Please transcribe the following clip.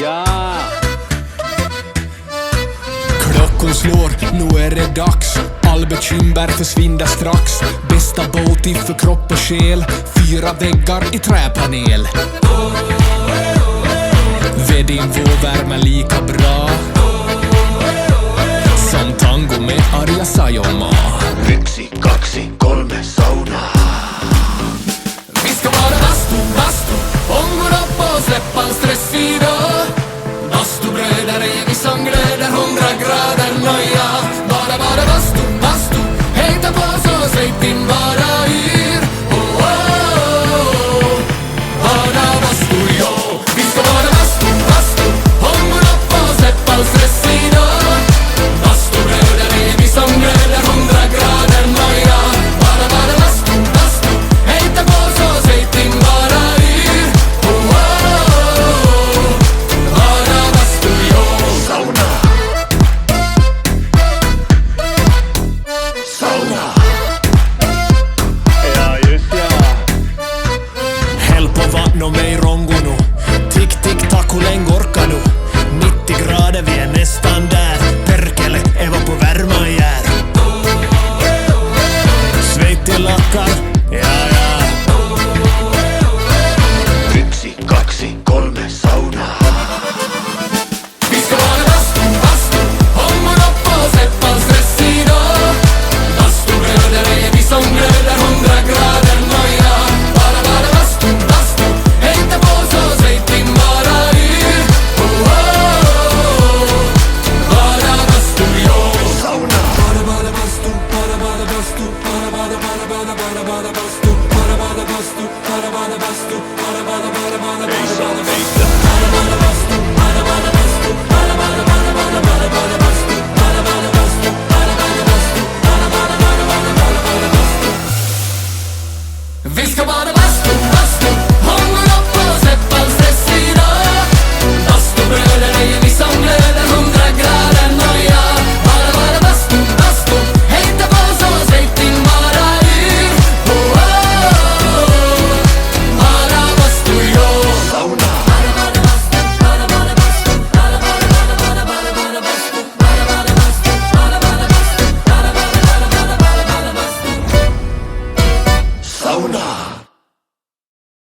Ja! Klockan slår, nu är det dags. All bekymmer försvinner strax. Bästa båt för kropp och själ. 4 väggar i träpanel. Vedin vår värme lika bra som tango med Arja Saijonmaa. 1, 2, 3 sauna. Vi ska vara bastu, ångor upp och släppa all stress idag. Bastubröder är vi som glöder 100 grader nöja. Bara bastu, hejta på så säg din bara yr. Oh, oh, oh. Bara bastu, jo. Vi ska vara bastu, ångor upp och släppa all stress idag. Bastubröder är vi som glöder 100 grader nöja. Bara bastu, hejta på så säg din bara yr. Oh, oh, oh. Bara bastu, jo. Sauna. Sauna. Ja, just ja. Häll på vatten och mig rongo nu. Tick, tick, tack, hur länge orkar nu? 90 grader, vi är nästan där. Perkele, Eva på värma jär. Sveitti lackar, ja. 1, 2, 3 sauna. Vi ska vara bastu, ångor upp och släpp all stress idag. Bastubröder är vi som glöder 100 grader nöja. Bara bastu, hejta på så säg din bara yr. Oh, oh, oh. Bara bastu, jo. Sauna. Bara bastu, bara bastu, bara bastu, bara bastu, bara bastu, bara bastu, bara bastu.